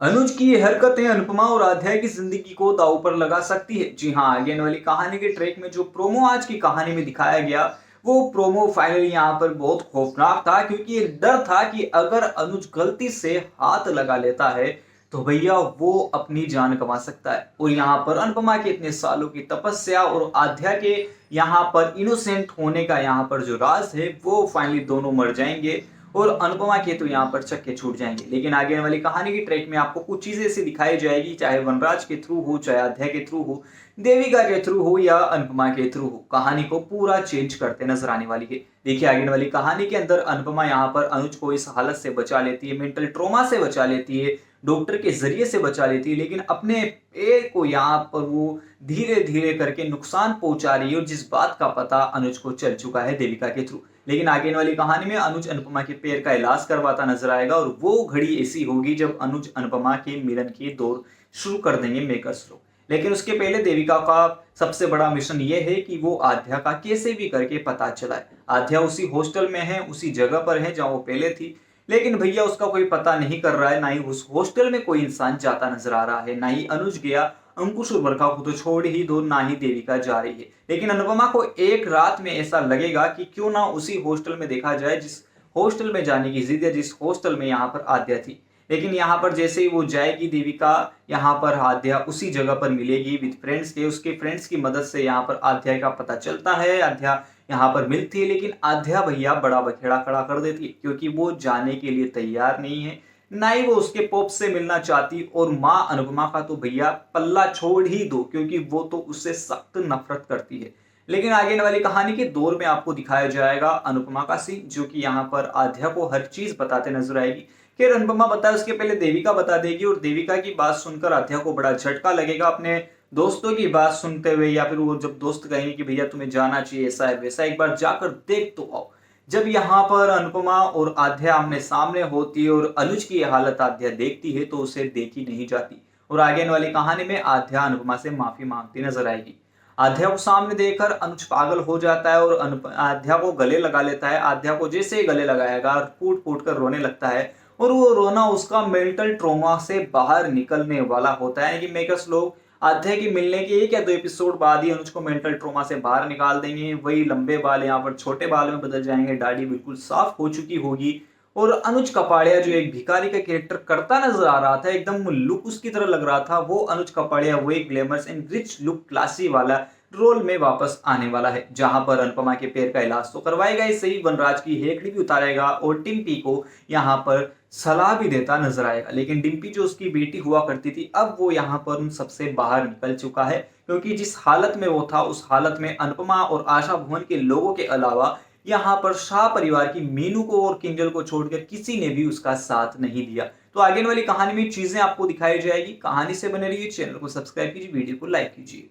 अनुज की ये हरकतें अनुपमा और अध्याय की जिंदगी को दांव पर लगा सकती है। जी हाँ, आगे आने वाली कहानी के ट्रैक में जो प्रोमो आज की कहानी में दिखाया गया, वो प्रोमो फाइनली यहाँ पर बहुत खौफनाक था, क्योंकि ये डर था कि अगर अनुज गलती से हाथ लगा लेता है तो भैया वो अपनी जान गंवा सकता है। और यहाँ पर अनुपमा के इतने सालों की तपस्या और आध्या के यहाँ पर इनोसेंट होने का यहाँ पर जो राज है, वो फाइनली दोनों मर जाएंगे और अनुपमा के तो यहाँ पर चक्के छूट जाएंगे। लेकिन आगे आने वाली कहानी की ट्रैक में आपको कुछ चीजें ऐसी दिखाई जाएगी, चाहे वनराज के थ्रू हो, चाहे अध्याय के थ्रू हो, देविका के थ्रू हो या अनुपमा के थ्रू हो, कहानी को पूरा चेंज करते नजर आने वाली है। देखिए, आगे वाली कहानी के अंदर अनुपमा यहाँ पर अनुज को इस हालत से बचा लेती है, मेंटल ट्रोमा से बचा लेती है, डॉक्टर के जरिए से बचा लेती है, लेकिन अपने पैर को यहाँ पर वो धीरे धीरे करके नुकसान पहुंचा रही है, और जिस बात का पता अनुज को चल चुका है देविका के थ्रू। लेकिन आगे वाली कहानी में अनुज अनुपमा के पैर का इलाज करवाता नजर आएगा, और वो घड़ी ऐसी होगी जब अनुज अनुपमा के मिलन की दौर शुरू कर देंगे मेकर्स लोग। लेकिन उसके पहले देविका का सबसे बड़ा मिशन ये है कि वो आध्या का कैसे भी करके पता चलाए। आध्या उसी हॉस्टल में है, उसी जगह पर है जहां वो पहले थी, लेकिन भैया उसका कोई पता नहीं कर रहा है, ना ही उस हॉस्टल में कोई इंसान जाता नजर आ रहा है, ना ही अनुज गया। अंकुश और वर्षा को तो छोड़ ही दो, ना ही देविका जा रही है। लेकिन अनुपमा को एक रात में ऐसा लगेगा कि क्यों ना उसी हॉस्टल में देखा जाए जिस हॉस्टल में जाने की जिद है, जिस हॉस्टल में यहाँ पर आद्या थी। लेकिन यहाँ पर जैसे ही वो जाएगी देविका, यहाँ पर आद्या उसी जगह पर मिलेगी विद फ्रेंड्स के। उसके फ्रेंड्स की मदद से यहाँ पर आद्या का पता चलता है, आद्या यहाँ पर मिलती है। लेकिन आद्या भैया बड़ा बखेड़ा खड़ा कर देती है, क्योंकि वो जाने के लिए तैयार नहीं है, ना ही वो उसके पॉप से मिलना चाहती। और माँ अनुपमा का तो भैया पल्ला छोड़ ही दो, क्योंकि वो तो उससे सख्त नफरत करती है। लेकिन आगे वाली कहानी के दौर में आपको दिखाया जाएगा अनुपमा का सीन, जो कि यहाँ पर आध्या को हर चीज बताते नजर आएगी। फिर अनुपमा बताए उसके पहले देविका बता देगी, और देविका की बात सुनकर आध्या को बड़ा झटका लगेगा अपने दोस्तों की बात सुनते हुए, या फिर वो जब दोस्त कहेंगे कि भैया तुम्हें जाना चाहिए, ऐसा है वैसा, एक बार जाकर देख तो आओ। जब यहाँ पर अनुपमा और आध्या आमने सामने होती है और अनुज की यह हालत आध्या देखती है, तो उसे देखी नहीं जाती। और आगे वाली कहानी में आध्या अनुपमा से माफी मांगती नजर आएगी। आध्या को सामने देखकर अनुज पागल हो जाता है और आध्या को गले लगा लेता है। आध्या को जैसे ही गले लगाएगा, फूट फूट कर रोने लगता है, और वो रोना उसका मेंटल ट्रॉमा से बाहर निकलने वाला होता है। कि मेकर्स लोग अध्याय की मिलने के एक या दो एपिसोड बाद ही अनुज को मेंटल ट्रॉमा से बाहर निकाल देंगे। वही लंबे बाल यहाँ पर छोटे बाल में बदल जाएंगे, दाढ़ी बिल्कुल साफ हो चुकी होगी, और अनुज कपाड़िया जो एक भिखारी का कैरेक्टर करता नजर आ रहा था, एकदम लुक उसकी तरह लग रहा था, वो अनुज कपाड़िया वो एक glamorous and rich look classy वाला रोल में वापस आने वाला है। जहां पर अनुपमा के पैर का इलाज तो करवाएगा ही सही, वनराज की हेकड़ी भी उतारेगा, और टिम्पी को यहाँ पर सलाह भी देता नजर आएगा। लेकिन डिम्पी जो उसकी बेटी हुआ करती थी, अब वो यहाँ पर उन सबसे बाहर निकल चुका है, क्योंकि जिस हालत में वो था उस हालत में अनुपमा और आशा भुवन के लोगों के अलावा यहाँ पर शाह परिवार की मीनू को और किंजल को छोड़कर किसी ने भी उसका साथ नहीं दिया। तो आगे वाली कहानी में चीजें आपको दिखाई जाएगी। कहानी से बने रहिए, चैनल को सब्सक्राइब कीजिए, वीडियो को लाइक कीजिए।